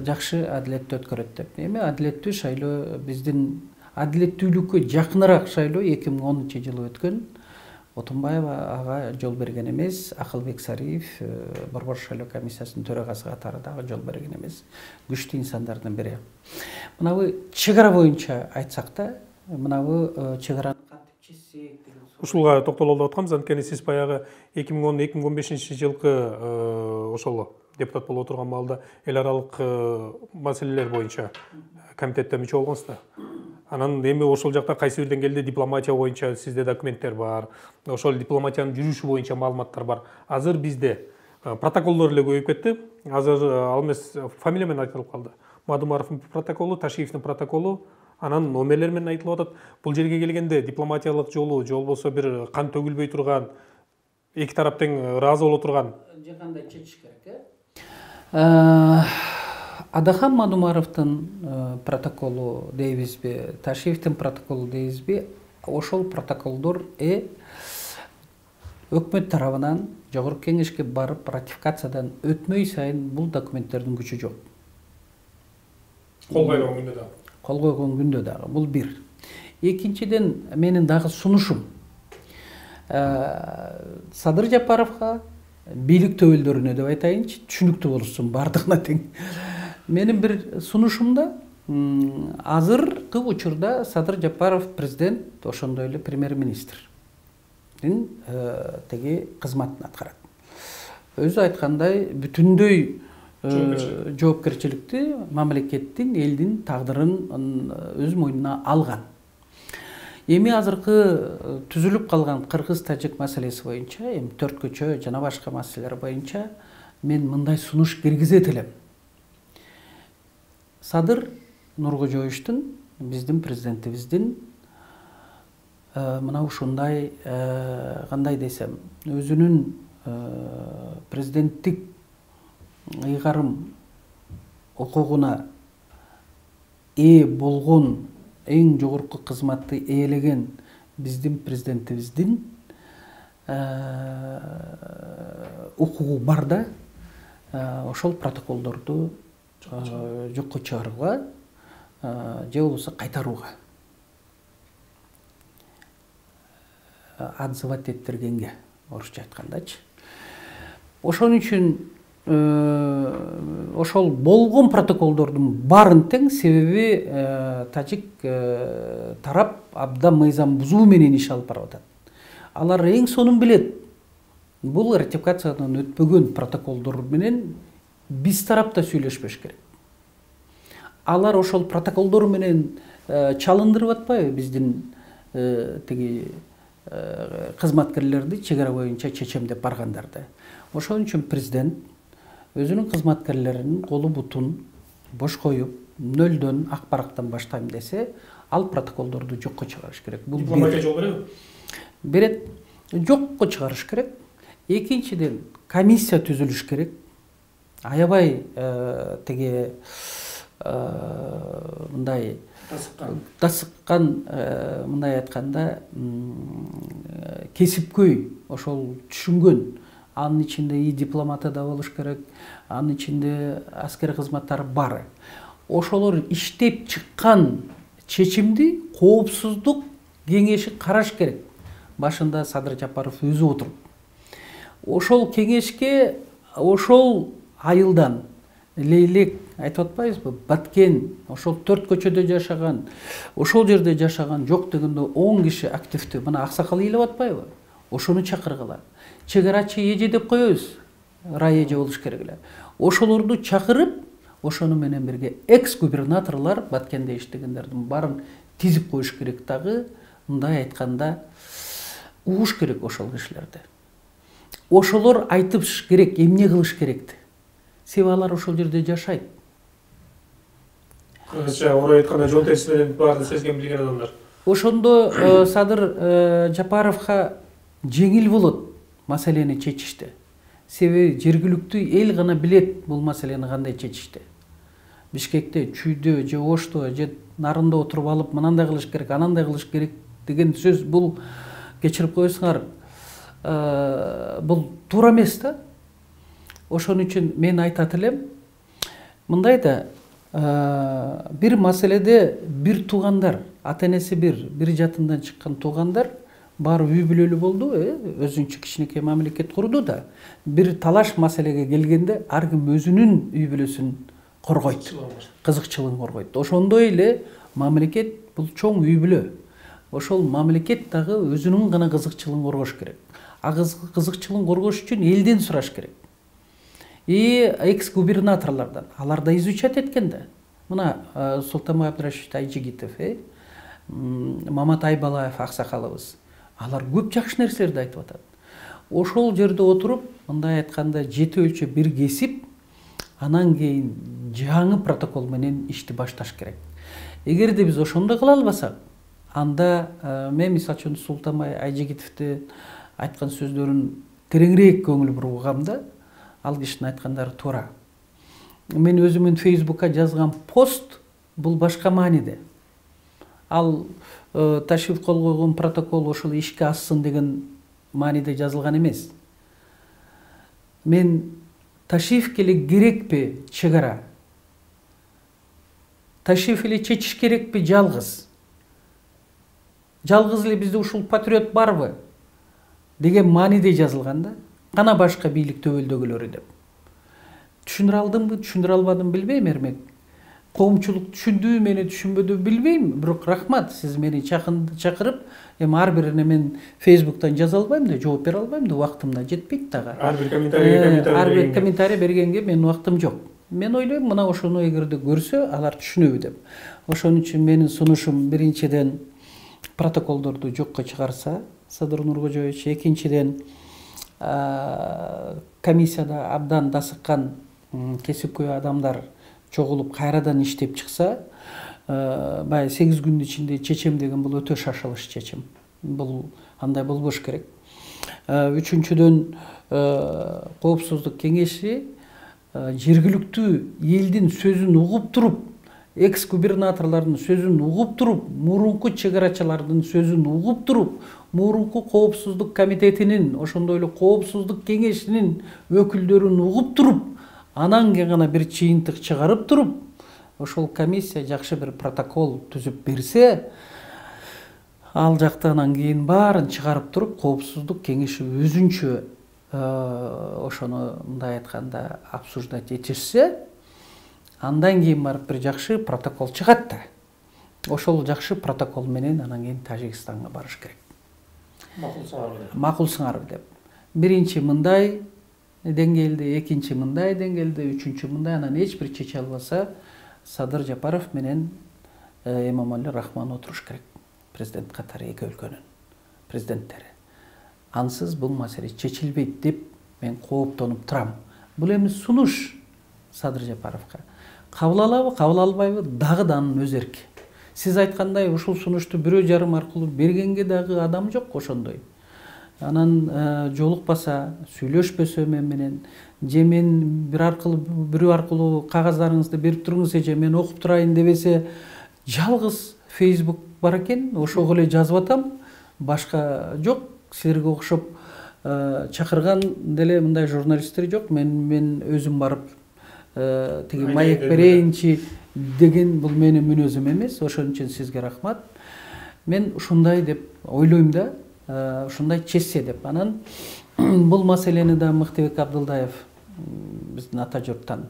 Speaker 2: жакшы адилеттүү өткөрөт деп. Эми адилеттүү шайлоо биздин адилеттүүлүккө жакыныраак шайлоо 2010-жылы өткөн. Отунбаева ага жол берген эмес, Акылбек Сариев Борбор шайлоо комиссиясынын төрагасы катары дагы жол берген эмес. Күчтүү инсандардын бири. Мынабы чегара боюнча айтсак да, мынабы чегараны кантип чечсек деген
Speaker 1: ушулга токтололуп атканбыз. Анткени сиз баягы 2010-2015 жылкы ошол депутат болуп отурган маалда эл аралык маселелер боюнча комитетте мүчө болгонсуз да. Анан эми ошол жакта кайсы бир деңгээлде дипломатия боюнча сизде документтер бар. Ошол дипломатиянын жүрүшү боюнча маалыматтар бар. Азыр бизде протоколдор эле көбөйүп кетти. Азыр ал эмес фамилия менен айтылып калды. Мадумаровдун протоколу, Ташиевдин протоколу, анан номерлер менен айтылып атат. Бул жерге келгенде дипломатиялык жолу, же болбосо бир кан төгүлбөй турган эки тарап тең ыраазы боло турган.
Speaker 2: Же кандай чечиш керек, Адахан Мадумаровдун протоколу дейбизби, Ташиевдин протоколу дейбизби, ошол протоколдор өкмөт тарабынан жогорку кеңешке барып ратификациядан өтмөй сайын бул документтердин күчү жок.
Speaker 1: Кол койгон күндө да.
Speaker 2: Кол койгон күндө дагы. Бул бир. Экинчиден, менин дагы сунушум Садыр Жапаровго, бийлик төбөлдөрүнө деп айтайынчы, түшүнүктүү болушун бардыгына тең. Менин бир сунушумда азыркы учурда Садыр Жапаров президент, ошондой эле премьер-министрдин теги кызматын аткарат. Өзү айткандай бүтүндөй жоопкерчиликти мамлекеттин, элдин тагдырын өз мойнуна алган. Эми азыркы түзүлүп калган кыргыз-тажик маселеси боюнча, эми төрт көчө жана башка маселелер боюнча мен мындай сунуш киргизет элем. Садыр Нуркожоевичтин, биздин президентибиздин мына ушундай кандай десем, өзүнүн президенттик ыйгарым укугуна ээ болгон, эң жогорку кызматты ээлеген биздин президентибиздин укугу бар да, ошол протоколдорду жокко чыгарууга же болбосо кайтарууга, отзывать эттиргенге, орусча айткандачы. Ошон үчүн ошол болгон протоколдордун баарын тең, себеби тажик тарап абдан мыйзам бузуу менен иш алып барып атат. Алар эң сонун билет. Бул ратификациядан өтпөгөн протоколдор менен биз тарапта сүйлөшпөш керек. Алар ошол протоколдор менен чалындырып атпайбы биздин тиги кызматкерлерди чек ара боюнча чечемдеп баргандарды. Ошон үчүн президент өзүнүн кызматкерлеринин колу бутун бош коюп, нөлдөн, ак барактан баштайм десе, ал протоколдорду жокко чыгарыш керек. Бул
Speaker 1: дипломатия жол береби?
Speaker 2: Берет. Жокко чыгарыш керек. Экинчиден, комиссия түзүлүш керек. Аябай теге мындай тасыккан, мындай айтканда, кесипкөй, ошол түшүнгөн, анын ичинде и дипломаты да болуш керек, анын ичинде аскер кызматтары бар. Ошолор иштеп чыккан чечимди коопсуздук кеңеши караш керек. Башында Садыр Жапаров өзү отуруп. Ошол кеңешке ошол айылдан лейлек айтып атпайбызбы, баткен, ошол төрт көчөдө жашаган, ошол жерде жашаган жок дегенде 10 киши активдүү, мына аксакал ыйлап атпайбы? Ошону чакыргыла. Чек арачы эже деп коебуз, рай эже болуш керек эле. Ошолорду чакырып, ошону менен бирге экс-губернаторлор баткенде иштегендердин баарын тизип коюш керек дагы, мындай айтканда угуш керек ошол кишилерди. Ошолор айтыш керек, эмне кылыш керекти. Себеби алар ошол жерде жашайт.
Speaker 1: Кыргызча орой айтканда жол тесилген баарын сезген билген адамдар.
Speaker 2: Ошондо Садыр Жапаровго жеңил болот маселени чечишти. Себеби жергиликтүү эл гана билет бул маселени кандай чечишти. Бишкекте, Чүйдө же Ошто же Нарында отуруп алып, мынандай кылыш керек, анандай кылыш керек деген сөз бул, кечирип коесуңар, бул туура эмес да. Ошон үчүн мен айтат элем, мындай да, бир маселеде бир туугандар, ата-энеси бир жатындан чыккан туугандар баары үй бүлөлүү болду, өзүнчө кичинекей мамлекет курду да, бир талаш маселеге келгенде ар ким өзүнүн үй бүлөсүн коргойт, кызыкчылыгын коргойт. Ошондой эле мамлекет бул чоң үй бүлө. Ошол мамлекет дагы өзүнүн гана кызыкчылыгын коргош керек. Кызыкчылыгын коргош үчүн элден сураш керек. Экс-губернаторлордон, алар да изучать эткен да. Мына Султанбай Абдрашидов Айжигитов, Мамат Айбалаев аксакалыбыз, алар көп жакшы нерселерди айтып атат. Ошол жерде отуруп, мындай айтканда жети өлчө бир кесип, анан кийин жаңы протокол менен ишти башташ керек. Эгерде биз ошондой кыла албасак, анда мен мисалы үчүн Султанбай Айжигитовдун айткан сөздөрүн тереңирээк көңүл бургам да. Ал кишинин айткандары туура. Мен өзүмүн Facebook'a жазган пост бул башка мааниде. Ал Ташиев кол койгон протокол ошол ишке ассын деген мааниде жазылган эмес. Мен Ташиевке эле керекпи чек ара? Ташиев эле чечиш керекпи жалгыз? Жалгыз эле бизде ушул патриот барбы? Деген мааниде жазылган да. Кана башка бийлик төбөлдөгүлөрү деп. Түшүндүрө алдымбы, түшүндүрө албадым билбейм, Эрмек. Коомчулук түшүндү, мени түшүнбөдү билбейм. Бирок рахмат, сиз мени чакырып, эми ар бирине мен Facebook'тан жаза албайм да, жооп бере албайм да, убактым да жетпейт дагы.
Speaker 1: Ар бир
Speaker 2: комментарий бергенге менин убактым жок. Мен ойлойм, мына ошону эгерде көрсө, алар түшүнөбү деп. Ошон үчүн менин сунушум биринчиден протоколдорду жокко чыгарса, Садыр Нуркожоевич, экинчиден комиссияда абдан дасыккан кесипкөй адамдар чогулуп кайрадан иштеп чыкса, баягы 8 күндүн ичинде чечем деген бул өтө шашылыш чечим. Бул андай болбош керек. Үчүнчүдөн коопсуздук кеңеши жергиликтүү элдин сөзүн угуп туруп, экс-губернаторлордун сөзүн угуп туруп, мурунку чек-арачылардын сөзүн угуп туруп, мурунку коопсуздук комитетинин, ошондой эле коопсуздук кеңешинин өкүлдөрүн угуп туруп, анан гана бир чыйынтык чыгарып туруп, ошол комиссия жакшы бир протокол түзүп берсе, ал жакта анан кийин баарын чыгарып туруп, коопсуздук кеңеши өзүнчө ошону мындай айтканда обсуждать этишсе, андан кийин барып бир жакшы протокол чыгат да. Ошол жакшы протокол менен анан кийин Тажикстанга барыш керек. Макулсыңарбы деп. Биринчи мындай деңгээлде, экинчи мындай деңгээлде, үчүнчү мындай, анан эч бир чече албаса, Садыр Жапаров менен Эмомали Рахмон отуруш керек. Президент катары эки өлкөнүн президенттери. Ансыз бул маселе чечилбейт деп мен кооптонуп турам. Бул эми сунуш Садыр Жапаровго. Кабыл алабы, кабыл албайбы, дагы да анын өз эрки. Сиз айткандай ушул сунушту бирөө жарым аркылуу бергенге дагы адам жок ошондой. Анан жолукпаса, сүйлөшпөсө менен, же мен бирөө аркылуу кагаздарыңызды берип туруңуз, же мен окуп турайын дебесе, жалгыз Facebook бар экен, ошого эле жазып атам, башка жок. Силерге окшоп чакырган деле мындай журналисттер жок. Мен өзүм барып тиги маек берейинчи деген бул менин мүнөзүм эмес. Ошон үчүн сизге рахмат. Мен ушундай деп ойлойм да, ушундай чечсе деп. Анан бул маселени да Мыктыбек Абдылдаев биздин ата журттан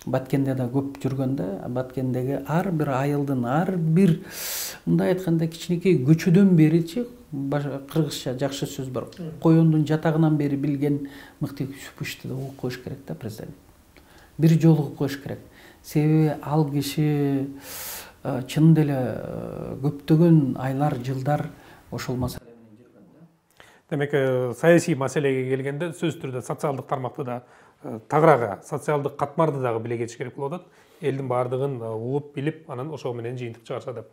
Speaker 2: Баткенде да көп жүргөн да, Баткендеги ар бир айылдын, ар бир мындай айтканда кичинекей көчөдөн беричи кыргызча жакшы сөз бар. Коюндун жатагынан бери билген Мыктыбек Юсуповичти да угуп коюш керек да президент. Бир жолу угуп коюш керек. Себеби ал киши чын деле көптөгөн айлар, жылдар ошол маселе менен жүргөн да.
Speaker 1: Демек, саясий маселеге келгенде сөз түрдө социалдык тармакты да тагырага, социалдык катмарды дагы биле кетиш керек болуп атат. Элдин баардыгын угуп билип, анан ошол менен жыйынтык чыгарса деп.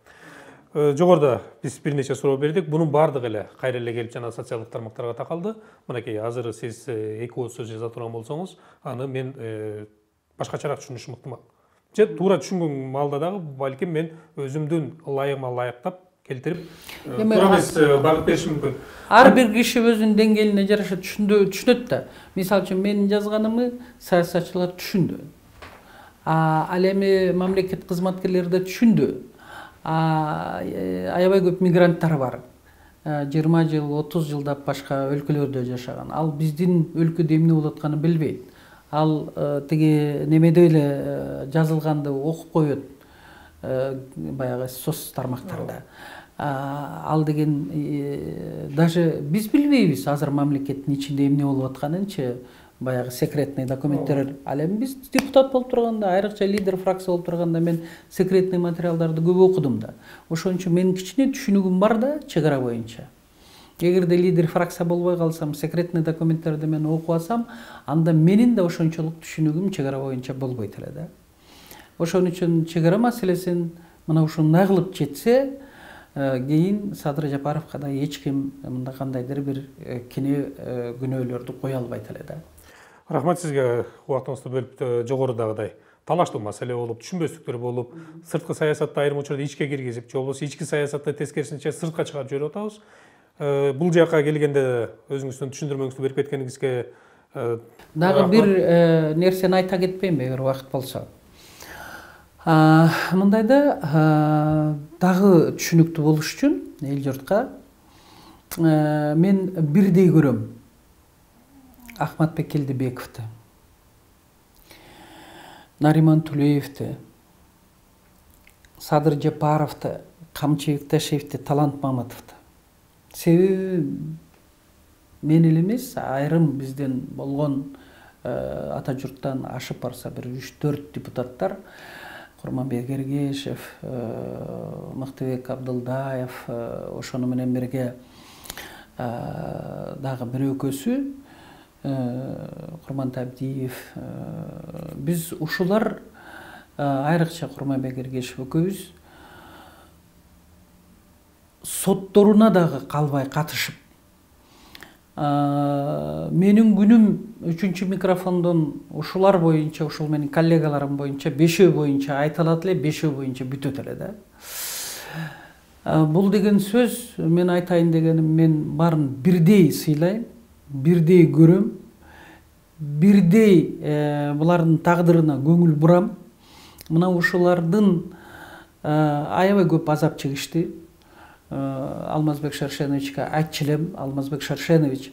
Speaker 1: Жогоруда биз бир нече суроо бердик. Бунун баардыгы эле кайра эле келип жана социалдык тармактарга такалды. Мынакей азыр сиз эки ооз сөз жаза турган болсоңуз, аны мен башкачараак түшүнүшүм ыктымал. Же туура түшүнгөн маалда дагы балким мен өзүмдүн ылайыгыма ылайыктап келтирип туура эмес багыт беришим мүмкүн.
Speaker 2: Ар бир киши өзүнүн деңгээлине жараша түшүнөт да. Мисалы үчүн менин жазганымы саясатчылар түшүндү. Ал эми мамлекет кызматкерлери да түшүндү. Аябай көп мигранттар бар. 20 жыл, 30 жылдап башка өлкөлөрдө жашаган. Ал биздин өлкөдө эмне болуп атканын билбейт. Ал тиги немеде эле жазылганды окуп коет. Баягы соц тармактарда. Ал деген даже биз билбейбиз азыр мамлекеттин ичинде эмне болуп атканынчы, баягы секретный документтер. Ал эми биз депутат болуп турганда, айрыкча лидер фракция болуп турганда мен секретный материалдарды көп окудум да. Ошон үчүн менин кичине түшүнүгүм бар да чек ара боюнча. Эгерде лидер фракция болбой калсам, секретный документтерди мен окуп алсам, анда менин да ошончолук түшүнүгүм чек ара боюнча болбойт эле да. Ошон үчүн чек ара маселесин мына ушундай кылып четсе, кийин Садыр Жапаровго да эч ким мындай кандайдыр бир кине күнөөлөрдү кое албайт эле да.
Speaker 1: Рахмат сизге убактыңызды бөлүп жогорудагыдай талаштуу маселе болуп, түшүнбөстүктөр болуп, сырткы саясатты айрым учурда ичке киргизип, же болбосо ички саясатты тескерисинче сыртка чыгарып жиберип атабыз. Бул жака келгенде өзүңүздүн түшүндүрмөңүздү берип кеткениңизге
Speaker 2: дагы бир нерсени айта кетпейинби эгер убакыт болсо? Мындайда дагы түшүнүктүү болуш үчүн эл журтка мен бирдей көрөм Ахматбек Келдибековду, Нариман Тулеевди, Садыр Жапаровду, Камчыбек Ташиевди, Талант Маматовду. Себеби мен эле эмес, айрым бизден болгон ата журттан ашып барса бир 3-4 депутаттар, Курманбек Эргешев, Мыктыбек Абдылдаев, ошону менен бирге дагы бир экөөсү, Курмантай Абдиев, биз ушулар, айрыкча Курманбек Эргешев экөөбүз сотторуна дагы калбай катышып, менин күнүм 3-чү микрофондон ушулар боюнча, ушул менин коллегаларым боюнча 5 боюнча айтылат эле, 5 боюнча бүтөт эле да. Бул деген сөз, мен айтайын дегеним, мен баарын бирдей сыйлайм, бирдей көрөм, бирдей булардын тагдырына көңүл бурам. Мына ушулардын аябай көп азап чегишти. Алмазбек Шаршеновичке айтчу элем, Алмазбек Шаршенович,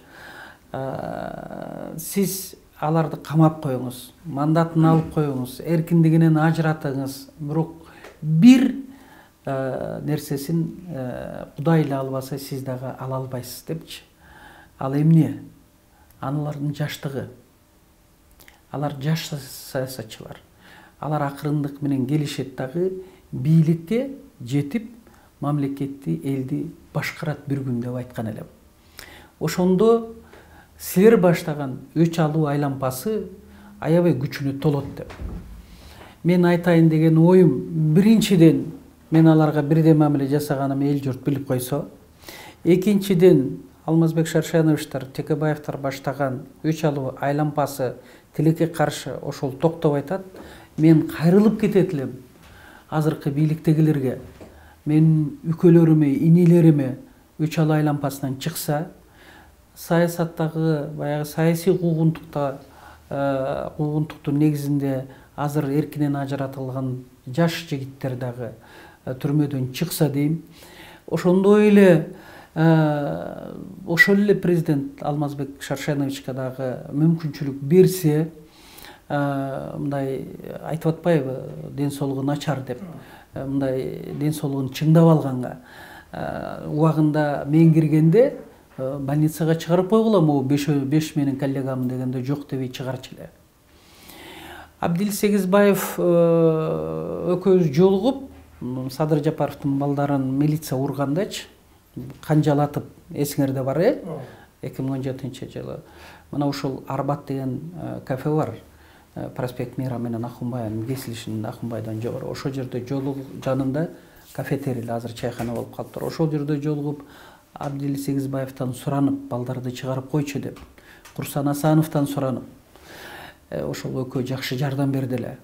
Speaker 2: сиз аларды камап коюңуз, мандатын алып коюңуз, эркиндигинен ажыратыңыз, бирок бир нерсесин Кудай эле албаса сиз дагы ала албайсыз депчи. Ал эмне? Аналардын жаштыгы. Алар жаш саясатчылар. Алар акырындык менен келишет дагы бийликке жетип, мамлекетти, элди башкарат бир күн деп айткан элем. Ошондо силер баштаган өч алуу айлампасы аябай күчүнө толот деп. Мен айтайын деген оюм, биринчиден мен аларга бирдей мамиле жасаганым эл журт билип койсо, экинчиден Алмазбек Шаршеновичтер, Текебаевтер баштаган өч алуу айлампасы тилекке каршы ошол токтобой атат, мен кайрылып кетет элем азыркы бийликтегилерге. Мен үкөлөрүмө, инилериме өч алуу айлампасынан чыкса, саясаттагы баягы саясий куугунтуктун негизинде азыр эркинен ажыратылган жаш жигиттер дагы түрмөдөн чыкса дейм. Ошондой эле ошол эле президент Алмазбек Шаршеновичке дагы мүмкүнчүлүк берсе, мындай айтып атпайбы, ден соолугу начар деп, мындай ден соолугун чыңдап алганга убагында мен киргенде больницага чыгарып койгула, могу 5 менин коллегам дегенде жок дебей чыгарчу эле. Абдил Сегизбаев экөөбүз жолугуп, Садыр Жапаровдун балдарын милиция ургандачы, канжалатып, эсиңерде бар, 2017-жылы. Мына ушул Арбат деген кафе бар, Проспект Мира менен Акунбайдын кесилишинин, Акунбайдан жогору. Ошол жерде жолугуп, жанында кафетерия, азыр чайхана болуп калыптыр. Ошол жерде жолугуп, Абдил Сегизбаевтан суранып, балдарды чыгарып койчу деп, Курсан Асановдон суранып, ошол экөө жакшы жардам берди эле.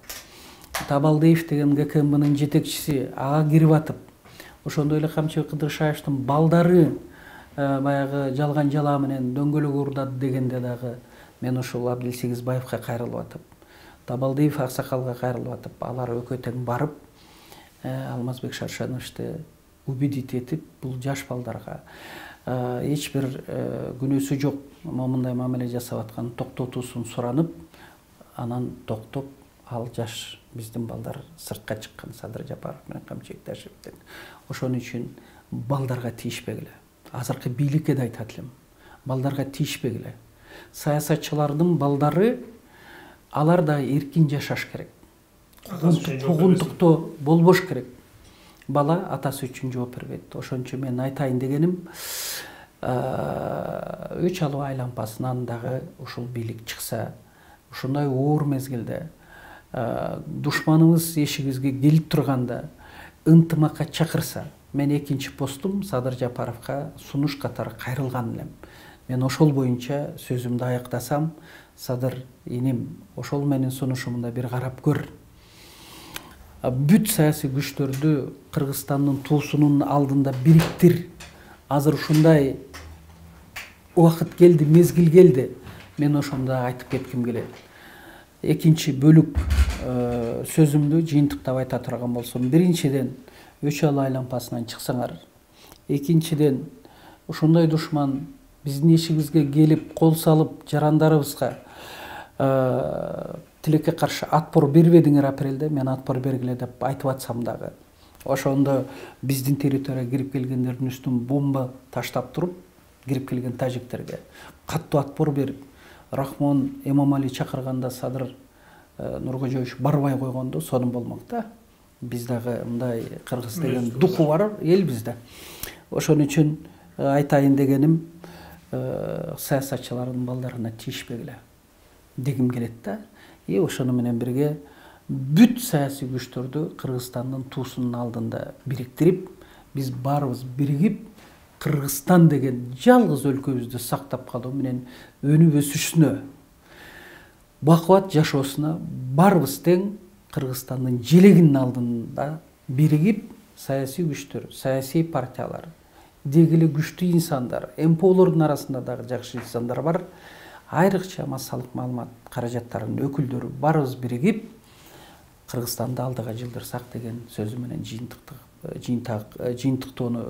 Speaker 2: Табалдиев деген ГКМБнын жетекчиси ага кирип атып, ошондой эле Камчыбек Кыдыршаевдин балдары баягы жалган жала менен дөңгөлөк урдады дегенде дагы мен ошол Абдил Сегизбаевга кайрылып атып, Табалдиев аксакалга кайрылып атып, алар экөө тең барып, Алмазбек Шаршеновичти убедить этип, бул жаш балдарга эч бир күнөөсү жок, мындай мамиле жасап аткан токтотуусун суранып, анан токтоп, ал жаш биздин балдар сыртка чыккан, Садыр Жапаров менен Камчыбек Ташиевден. Ошон үчүн балдарга тийишпегиле. Азыркы бийликке да айтат элем, балдарга тийишпегиле. Саясатчылардын балдары, алар да эркин жашаш керек. Куугунтуктоо болбош керек. Бала атасы үчүн жооп бербейт. Ошон үчүн мен айтайын дегеним, өч алуу айлампасынан дагы ушул бийлик чыкса, ушундай оор мезгилде душманыбыз эшигибизге келип турганда ынтымакка чакырса, мен экинчи постум Садыр Жапаровго сунуш катары кайрылган элем. Мен ошол боюнча сөзүмдү аяктасам, Садыр иним, ошол менин сунушумда бир карап көр. Бүт саясий күчтөрдү Кыргызстандын туусунун алдында бириктир. Азыр ушундай убакыт келди, мезгил келди. Мен ошондо айтып кетким келет. Экинчи бөлүк сөзүмдү жыйынтыктап айта турган болсом, биринчиден Өчал айлампасынан чыксаңар. Экинчиден ушундай душман биздин эшигибизге келип, кол салып, жарандарыбызга тилекке каршы атпор бербедиңер апрелде, мен атпор бергиле деп айтып атсам дагы. Ошондо биздин территорияга кирип келгендердин үстүн бомба таштап туруп, кирип келген тажиктерге каттуу атпор берип, Рахмон Эмомали чакырганда Садыр Нуркожоевич барбай койгондо сонун болмок да. Биз дагы мындай кыргыз деген духу бар эл бизде. Ошон үчүн айтайын дегеним, саясатчылардын балдарына тийишпегиле дегим келет да. Ошону менен бирге бүт саясий күчтөрдү Кыргызстандын туусунун алдында бириктирип, биз баарыбыз биригип, Кыргызстан деген жалгыз өлкөбүздү сактап калуу менен өнүп өсүшүнө, бакубат жашоосуна баарыбыз тең Кыргызстандын желегинин алдында биригип, саясий күчтөр, саясий партиялар, деги эле күчтүү инсандар, МПОлордун арасында дагы жакшы инсандар бар, айрыкча массалык маалымат каражаттарынын өкүлдөрү баарыбыз биригип, Кыргызстанды алдыга жылдырсак деген сөзү менен жыйынтыктоону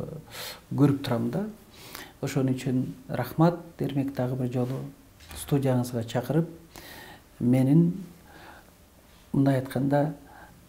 Speaker 2: көрүп турам да. Ошон үчүн рахмат, Эрмек дагы бир жолу студияңызга чакырып, менин мындай айтканда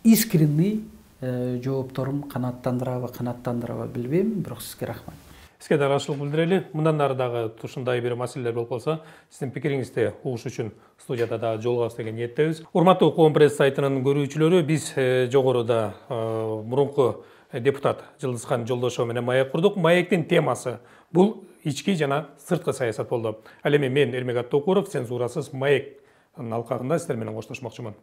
Speaker 2: искренний жоопторум канааттандырабы билбейм, бирок сизге рахмат.
Speaker 1: Сизге даярчылык билдирели. Мындан ары дагы ушундай бир маселелер болуп калса, сиздин пикириңизди угуш үчүн студияда дагы жолугабыз деген ниеттебиз. Урматтуу Коом пресс сайтынын көрүүчүлөрү, биз жогоруда мурунку депутат Жылдызхан Жолдошов менен маек курдук. Маектин темасы бул ички жана сырткы саясат болду. Ал эми мен Эрмек Аттокуров, цензурасыз маек алкагында сиздер менен коштошмокчумун.